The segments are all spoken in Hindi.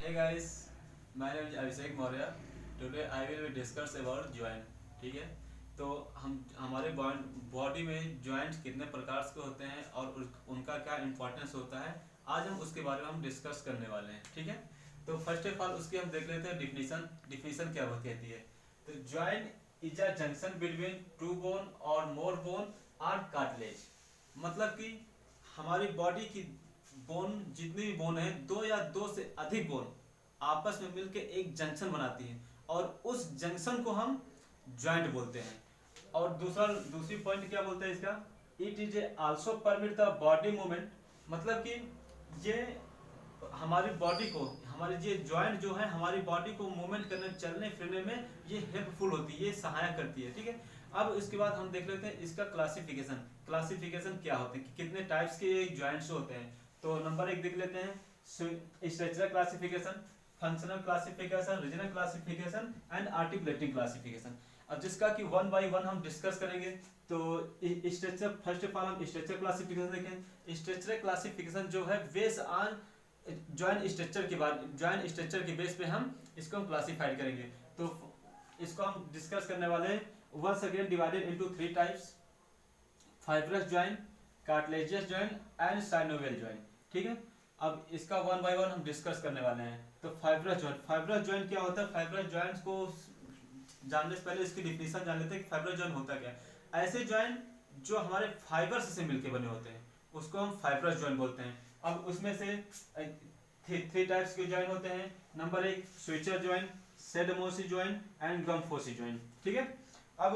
Hey guys, my name is Abhishek Maurya. Today I will discuss about joint. ठीक है. तो हम हमारे बॉडी में जॉइंट्स कितने प्रकार के होते हैं और उनका क्या इम्पोर्टेंस होता है, आज हम उसके बारे में हम डिस्कस करने वाले हैं. ठीक है. तो फर्स्ट ऑफ ऑल उसकी हम देख लेते हैं डिफिनीशन क्या कहती है. तो joint is a junction between two bone और मोर बोन और कार्टिलेज. मतलब कि हमारी बॉडी की बोन, जितनी भी बोन है, दो या दो से अधिक बोन आपस में मिलकर एक जंक्शन बनाती हैं और उस जंक्शन को हम जॉइंट बोलते हैं. और दूसरी पॉइंट क्या बोलते हैं इसका, it is also permit the body movement. मतलब कि ये हमारी बॉडी को, हमारी ये जॉइंट जो है हमारी बॉडी को मूवमेंट करने, चलने फिरने में ये हेल्पफुल होती है, ये सहायक करती है. ठीक है. अब इसके बाद हम देख लेते हैं इसका क्लासिफिकेशन क्या होते हैं, कि कितने टाइप्स के जॉइंट्स होते हैं. तो नंबर 1 देख लेते हैं, structural classification, functional classification, regional classification and articulating classification. अब जिसका कि वन बाय वन हम डिस्कस करेंगे. तो स्ट्रक्चर, फर्स्ट ऑफ ऑल हम स्ट्रक्चर क्लासिफिकेशन देखें. स्ट्रक्चरल क्लासिफिकेशन जो है बेस ऑन जॉइंट स्ट्रक्चर के बेस पे हम इसको क्लासिफाइड करेंगे. तो इसको हम डिस्कस करने वाले हैं. Once again divided into 3 types: fibrous joint, cartilaginous joint and synovial joint. ठीक है. अब इसका वन बाय वन हम डिस्कस करने वाले हैं. तो फाइब्रस जॉइंट क्या होता है. फाइब्रस जॉइंट्स को जानने से पहले इसकी डिफिनीशन जान लेते हैं कि फाइब्रस जॉइंट होता क्या है. ऐसे जॉइंट जो हमारे फाइबर्स से मिलकर बने होते हैं उसको हम फाइब्रस जॉइंट बोलते हैं. अब उसमें से 3 टाइप्स के जॉइंट होते हैं. Number 1 suture joint, syndesmosis joint and gomphosis joint. ठीक है. अब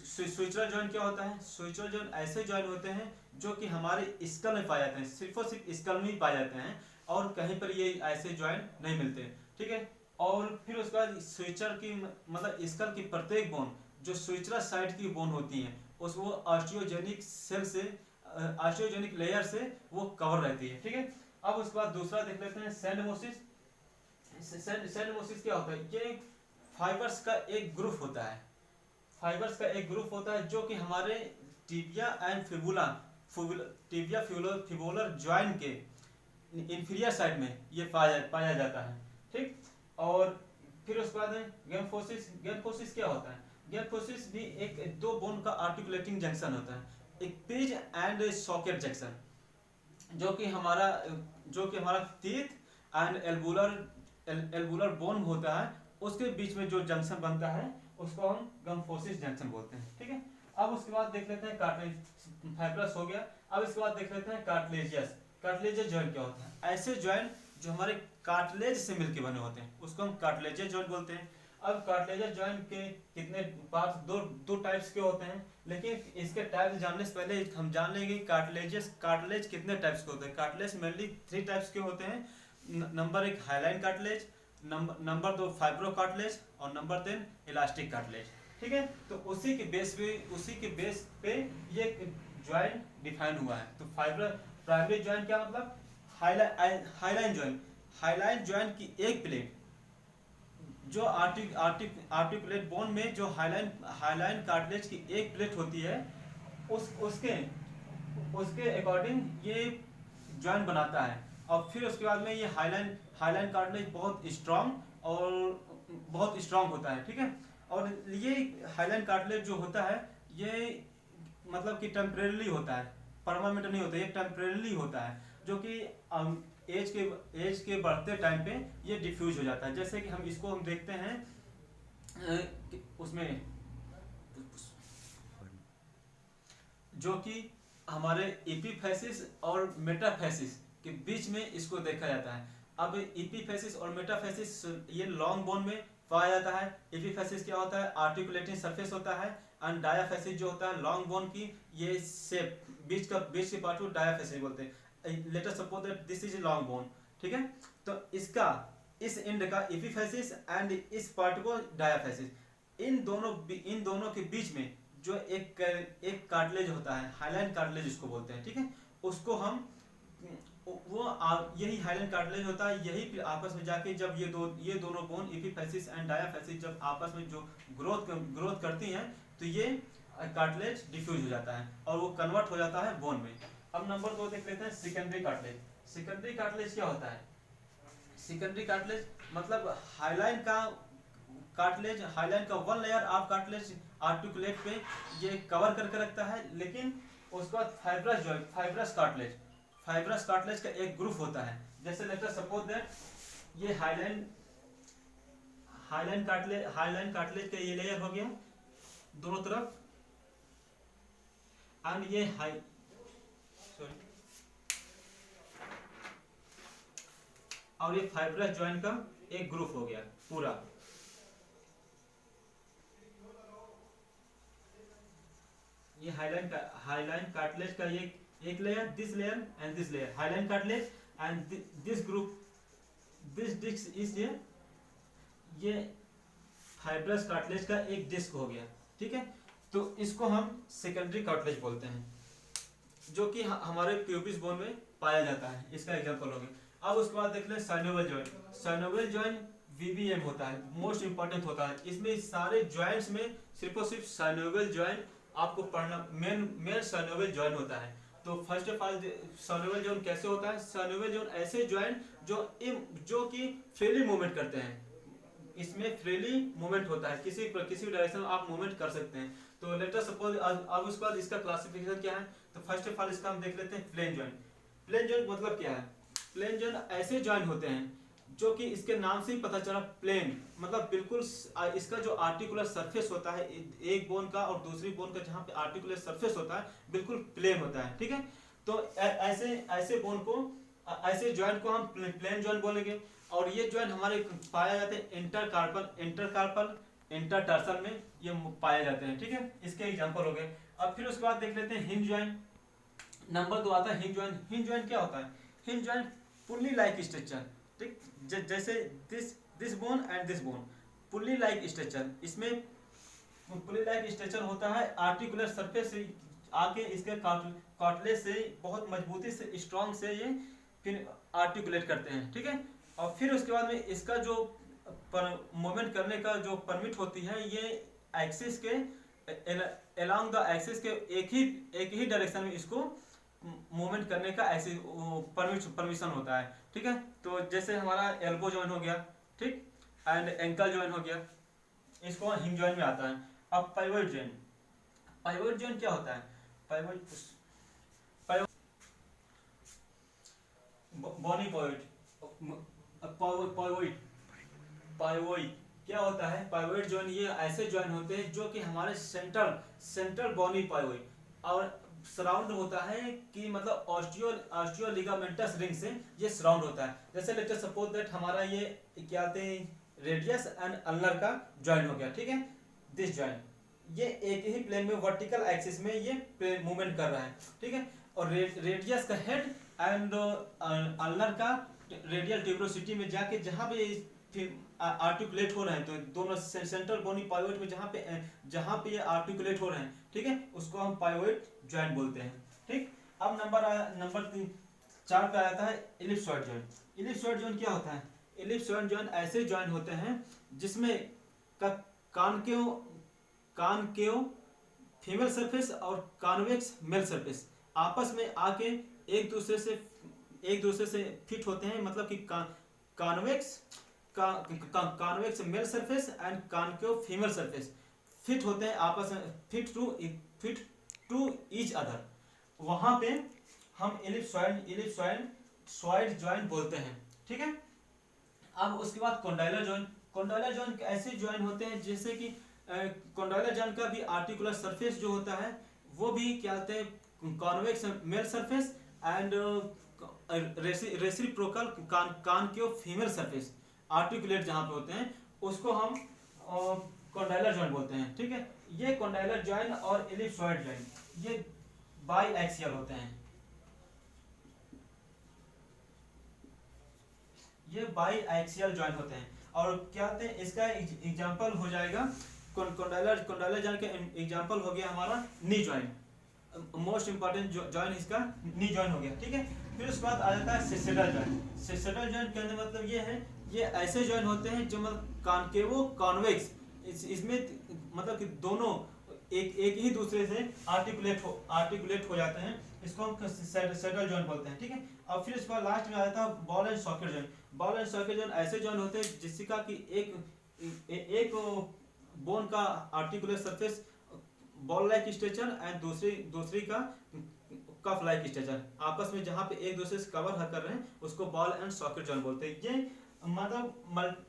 स्विचर जॉइंट क्या होता है. स्विचर जॉइंट ऐसे जॉइंट होते हैं जो कि हमारे स्कल में पाए जाते हैं, सिर्फ और सिर्फ स्कल में ही पाए जाते हैं और कहीं पर ये ऐसे जॉइंट नहीं मिलते. ठीक है. और फिर उसके बाद स्विचर की, मतलब स्कल की प्रत्येक बोन जो स्विचर साइड की बोन होती है उस वो ऑस्टियोजेनिक सेल से, ऑस्टियोजेनिक लेयर से वो कवर रहती है. ठीक है. अब उसके बाद दूसरा देख लेते हैं सैंडमोसिस. सैंडमोसिस क्या होता है. ये फाइबर्स का एक ग्रुप होता है. फाइबर्स का एक ग्रुप होता है जो कि हमारे टिबिया एंड फिबुलर जॉइंट के इंफीरियर साइड में ये पाया जाता है. ठीक. और फिर उसके बाद गैम्फोसिस क्या होता है. गैम्फोसिस भी एक दो बोन का आर्टिकुलेटिंग जंक्शन होता है, एक पिज एंड सॉकेट जंक्शन, जो कि हमारा टीथ एंड एल्बुलर बोन होता है, उसके बीच में जो जंक्शन बनता है उसको हम गम्फोसिस जंक्शन बोलते हैं. ठीक है. अब उसके बाद देख लेते हैं कार्टिलेज. फाइब्रस हो गया. अब इसके बाद देख लेते हैं कार्टिलेजियस जॉइंट क्या होता है. ऐसे जॉइंट जो हमारे कार्टिलेज से मिलकर बने होते हैं उसको हम कार्टिलेजियस जॉइंट बोलते हैं. अब कार्टिलेजियस जॉइंट के कितने पार्ट्स, दो टाइप्स के होते हैं. लेकिन इसके टाइप्स जानने से पहले हम जान लेंगे कार्टिलेज कितने टाइप्स के होते हैं. कार्टिलेज मेनली 3 टाइप्स के होते हैं. Number 1 hyaline cartilage, number 2 fibrocartilage और नंबर 3 इलास्टिक कार्टिलेज. ठीक है. तो उसी के बेस पे ये जॉइंट डिफाइन हुआ है. तो प्राइमरी जॉइंट क्या मतलब, हाइलाइन जॉइंट की एक प्लेट जो आर्टिकुलेट बोन में जो हाइलाइन कार्टिलेज की एक प्लेट होती है उसके अकॉर्डिंग ये जॉइंट बनाता है. और फिर उसके बाद में ये हाइलाइन कार्टिलेज बहुत स्ट्रांग होता है. ठीक है. और ये हाइलाइन कार्टिलेज जो होता है ये मतलब कि टेम्परेरी होता है, परमानेंट नहीं होता. ये टेम्परेरी होता है जो कि एज के बढ़ते टाइम पे ये डिफ्यूज हो जाता है. जैसे कि हम देखते हैं उसमें जो कि हमारे एपिफेसिस और मेटाफेसिस के बीच में इसको देखा जाता है. अब एपिफेसिस और मेटाफेसिस ये लॉन्ग बोन में पाया जाता है. एपिफेसिस क्या होता है, आर्टिकुलेटिंग सरफेस होता है. एंड डायाफेसिस जो होता है लॉन्ग बोन की ये शेप, बीच के पार्ट को डायाफेसिस बोलते हैं. Let us suppose that this is long bone. ठीक है. तो इस एंड का एपिफेसिस एंड इस पार्ट को डायाफेसिस, इन दोनों के बीच में जो एक कार्टिलेज होता है, हाइलाइन कार्टिलेज इसको बोलते हैं. ठीक है. उसको हम यही हाइलाइन कार्टिलेज होता है. यही फिर आपस में जाके जब ये दोनों बोन एपिफेसिस एंड डायाफेसिस जब आपस में जो ग्रोथ करती हैं तो ये कार्टिलेज डिफ्यूज हो जाता है और वो कन्वर्ट हो जाता है बोन में. अब नंबर 2 देख लेते हैं सेकेंडरी कार्टिलेज. सेकेंडरी कार्टिलेज क्या होता है. सेकेंडरी कार्टिलेज मतलब हाइलाइन का कार्टिलेज, हाइलाइन का one layer of cartilage articulate पे ये कवर करके रखता है, लेकिन उसके बाद फाइब्रस जॉइंट, फाइब्रस कार्टिलेज का एक ग्रुप होता है। जैसे लेट अस सपोज दैट ये हाइलाइन कार्टिलेज का ये लेयर हो गया दोनों तरफ, एंड ये और ये फाइब्रस जॉइंट का एक ग्रुप हो गया पूरा। ये हाइलाइन कार्टिलेज का एक layer, this layer and this layer, hyaline cartilage and this group, this disc is ये फाइब्रस कार्टिलेज का एक डिस्क हो गया, ठीक है। तो इसको हम सेकेंडरी कार्टिलेज बोलते हैं, जो कि हमारे प्यूबिस बोन में पाया जाता है। इसका एग्जांपल हो गया। अब उसके बाद देख लें साइनोवियल जॉइंट। साइनोवियल जॉइंट वीबीएम होता है, मोस्ट इंपॉर्टेंट होता है। इसमें सारे जॉइंट्स में सिर्फ और सिर्फ साइनोवियल जॉइंट आपको पढ़ना, मेन साइनोवियल जॉइंट होता है। तो first of all synovial joint कैसे होता है? साइनोवियल जॉइंट ऐसे जॉइंट जो कि फ्रीली मूवमेंट करते हैं, इसमें फ्रीली मूवमेंट होता है, किसी डायरेक्शन में आप मूवमेंट कर सकते हैं। तो लेट अस सपोज, अब उसके बाद इसका क्लासिफिकेशन क्या है? तो फर्स्ट ऑफ ऑल इसका हम देख लेते हैं प्लेन जॉइंट। प्लेन जॉइंट मतलब क्या है? प्लेन जॉइंट ऐसे जॉइंट होते हैं जो कि इसके नाम से ही पता चला, प्लेन मतलब बिल्कुल इसका जो आर्टिकुलर सरफेस होता है एक बोन का और दूसरी बोन का, जहाँ पे आर्टिकुलर सरफेस होता है बिल्कुल प्लेन होता है, ठीक है। तो ऐसे बोन को, ऐसे जॉइंट को हम प्लेन जॉइंट बोलेंगे। और ये जॉइंट हमारे पाया जाते हैं इंटरकार्पल इंटरटार्सल में ये पाए जाते हैं, ठीक है। इसके एग्जांपल हो गए। अब फिर उसके बाद देख लेते हैं हिंज जॉइंट। नंबर 2 आता है हिंज जॉइंट। हिंज जॉइंट क्या होता है? Hinge joint pulley like structure, ठीक, जैसे this bone and this bone, pulley like structure. इसमें पुल्ली लाइक स्ट्रक्चर होता है, आर्टिकुलर सरफेस से आके इसके कार्टिलेज से बहुत मजबूती से, स्ट्रॉन्ग से ये फिर आर्टिकुलेट करते हैं, ठीक है। और फिर उसके बाद में इसका जो मूवमेंट करने का जो परमिट होती है, ये एक्सिस के अलोंग द एक्सिस के एक ही डायरेक्शन में इसको मूवमेंट करने का परमिशन होता है, ठीक है। तो जैसे हमारा एल्बो जॉइंट हो गया, ठीक, एंड एंकल जॉइंट हो गया, इसको हिंज जॉइंट में आता है। अब पाइवोट जॉइंट। पाइवोट जॉइंट क्या होता है? बॉनी पाइवोइड क्या होता है? पाइवोइड जॉइंट ये ऐसे जॉइंट होते हैं जो कि हमारे सेंट्रल बॉनी पाइवोइड और सराउंड होता है कि मतलब ऑस्टियो लिगामेंटस रिंग से ये सराउंड होता है। जैसे लेट अस सपोज दैट हमारा ये क्या कहते हैं, रेडियस एंड अल्नर का जॉइंट हो गया, ठीक है। दिस जॉइंट ये एक ही प्लेन में वर्टिकल एक्सिस में ये मूवमेंट कर रहा है, ठीक है। और रेडियस का हेड एंड अल्नर का रेडियल ट्यूबरोसिटी में जाके जहाँ पे आर्टिकुलेट हो रहे हैं, तो दोनों सेंट्रल बोनी पाइवोट में जहाँ पे ये आर्टिकुलेट हो रहे हैं, ठीक है, उसको हम पाइवोट जॉइंट बोलते हैं, ठीक। अब नंबर 4 पे आता है इलिप्सॉइड जॉइंट। इलिप्सॉइड जॉइंट क्या होता है? इलिप्सॉइड जॉइंट ऐसे जॉइंट होते हैं जिसमें कॉनकेव फीमेल सरफेस और कॉन्वेक्स मेल सरफेस आपस में आके एक दूसरे से फिट होते हैं, मतलब कि convex male surface and concave female surface fit होते हैं आपस में, फिट टू ईच अदर। वहां पे हम इलिप्सॉइड जॉइंट बोलते हैं, ठीक है। अब उसके बाद कॉन्डाइलर जॉइंट ऐसे जॉइंट होते हैं जैसे कि कॉन्डाइलर जॉइंट का भी आर्टिकुलर सरफेस जो होता है वो भी क्या कहते हैं, convex male surface and reciprocal concave female surface articulate जहां पे होते हैं, उसको हम कॉन्डाइलर जॉइंट बोलते हैं, ठीक है। ये कॉन्डाइलर जॉइंट और इलिप्सॉइड जॉइंट ये बाई एक्सियल होते हैं, ये बाई एक्सियल जॉइंट होते हैं। और क्या कहते हैं, इसका एग्जांपल हो जाएगा कॉन्डाइलर जॉइंट का एग्जांपल हो गया हमारा knee joint, most important joint इसका नी जॉइंट हो गया, ठीक है। फिर उसके बाद आ जाता है सिसेडल जॉइंट। सिसेडल जॉइंट कहने का मतलब ये है, ये ऐसे जॉइंट होते हैं जो मतलब कॉनकेवो कॉन्वेक्स, इसमें मतलब कि दोनों एक ही दूसरे से आर्टिकुलेट हो जाते हैं, इसको हम सिसेडल जॉइंट बोलते हैं, ठीक है। और फिर इसके बाद लास्ट में आ जाता है ball and socket joint. Ball and socket joint ऐसे जॉइंट होते हैं जिसका कि एक बोन का articular surface ball like structure and दूसरी का कफ लाइक स्ट्रक्चर आपस में जहां पे एक दूसरे से कवर कर रहे हैं उसको बॉल एंड सॉकेट जॉइंट बोलते हैं। ये मतलब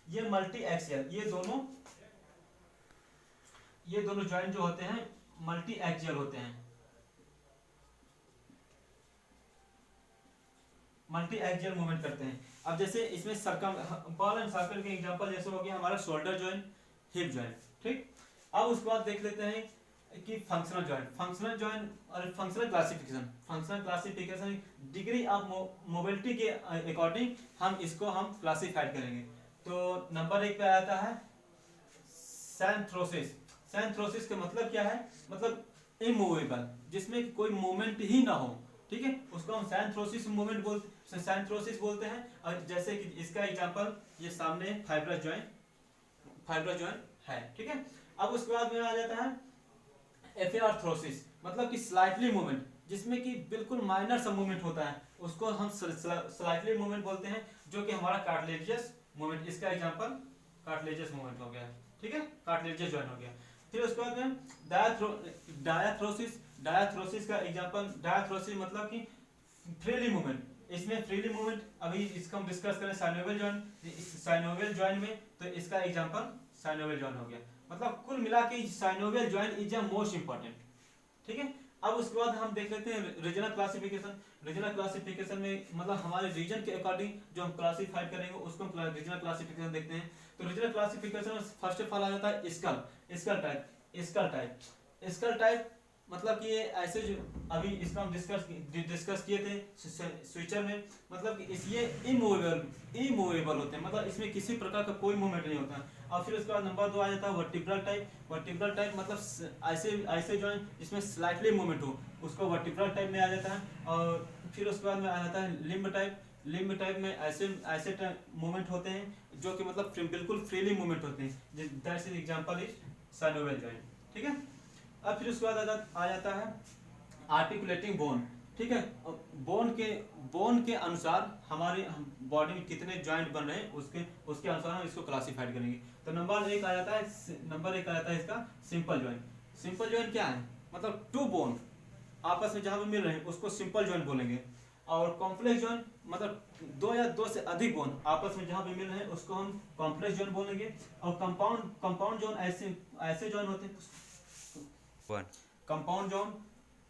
ये मल्टी एक्सियल ये दोनों जॉइंट जो होते हैं मल्टी एक्सियल होते हैं। मल्टी एक्सियल मूवमेंट करते हैं। अब जैसे इसमें सरकम बॉल एंड सॉकेट के एग्जांपल जैसे हो गया हमारा शोल्डर जॉइंट, हिप जॉइंट, ठीक। अब उसके बाद देख लेते हैं कि फंक्शनल जॉइंट और functional classification degree of mobility के अकॉर्डिंग हम इसको क्लासिफाइड करेंगे। तो नंबर 1 पे आता है सैंथ्रोसिस का मतलब क्या है, मतलब इमूवेबल, जिसमें कोई मूवमेंट ही ना हो, ठीक है, उसको हम सैंथ्रोसिस बोलते हैं। और जैसे कि इसका एग्जांपल ये सामने फाइब्रस जॉइंट है, ठीक है। अब उसके बाद में आ जाता है एफेआर्थ्रोसिस, मतलब कि स्लाइटली मूवमेंट, जिसमें कि बिल्कुल माइनर सा मूवमेंट होता है, उसको हम स्लाइटली मूवमेंट बोलते हैं, जो कि हमारा कार्टिलेजियस मूवमेंट, इसका एग्जांपल कार्टिलेजियस मूवमेंट हो गया, ठीक है, कार्टिलेजियस जॉइंट हो गया। फिर उसके बाद में डायाथ्रोसिस का एग्जांपल, डायाथ्रोसिस मतलब कि फ्रीली मूवमेंट, इसमें फ्रीली मूवमेंट अभी इसको हम डिस्कस करें साइनोवियल जॉइंट में, तो इसका एग्जांपल साइनोवियल जॉइंट हो गया। मतलब कुल मिला के synovial joint is the most important, ठीक है। अब उसके बाद हम देख लेते हैं रीजनल क्लासिफिकेशन में, मतलब हमारे रीजन के अकॉर्डिंग जो हम क्लासिफाइड करेंगे उसको हम रीजनल क्लासिफिकेशन देखते हैं। तो रीजनल क्लासिफिकेशन में फर्स्ट ऑफ ऑल आ जाता है स्कल टाइप, मतलब कि ये ऐसे जो अभी इसका हम डिस्कस किए थे स्विचर में, मतलब कि ये इमूवेबल होते हैं, मतलब इसमें किसी प्रकार का कोई मूवमेंट नहीं होता है। और फिर उसके बाद नंबर 2 आ जाता है वर्टिब्रल टाइप, मतलब ऐसे जॉइंट जिसमें स्लाइटली मूवमेंट हो, उसको वर्टिब्रल टाइप में आ जाता है। और फिर उसके बाद में आ जाता है लिम्ब टाइप में ऐसे मूवमेंट होते हैं जो कि मतलब बिल्कुल फ्रीली मूवमेंट होते हैं, that's an example is synovial joint, ठीक है। अब फिर उसके बाद आ जाता है आर्टिकुलेटिंग बोन, ठीक है। बोन के अनुसार हमारी बॉडी में कितने जॉइंट बन रहे हैं उसके अनुसार हम इसको क्लासिफाइड करेंगे। तो नंबर 1 आ जाता है इसका सिंपल जॉइंट क्या है, मतलब 2 बोन आपस में जहां पे मिल रहे हैं उसको सिंपल जॉइंट बोलेंगे। और कॉम्प्लेक्स जॉइंट मतलब 2 या 2 से अधिक बोन आपस में जहां पे मिल रहे हैं उसको हम कॉम्प्लेक्स जॉइंट बोलेंगे। और कंपाउंड जॉइंट ऐसे जॉइंट होते हैं,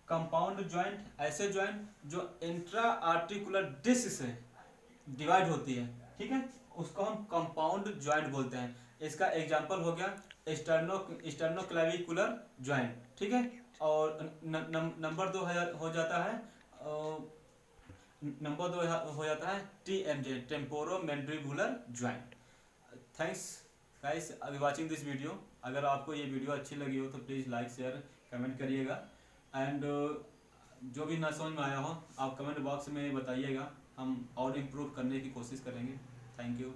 कंपाउंड जॉइंट ऐसे जॉइंट जो इंट्रा आर्टिकुलर डिस्क से डिवाइड होती है, ठीक है, उसको हम कंपाउंड जॉइंट बोलते हैं। इसका एग्जांपल हो गया स्टर्नोक्लेविकुलर जॉइंट, ठीक है। और नंबर 2 हो जाता है TMJ, temporomandibular joint. Thanks guys अभी वाचिंग दिस वीडियो। अगर आपको ये वीडियो अच्छी लगी हो तो प्लीज़ लाइक शेयर कमेंट करिएगा। एंड जो भी ना समझ में आया हो आप कमेंट बॉक्स में बताइएगा, हम और इम्प्रूव करने की कोशिश करेंगे। Thank you.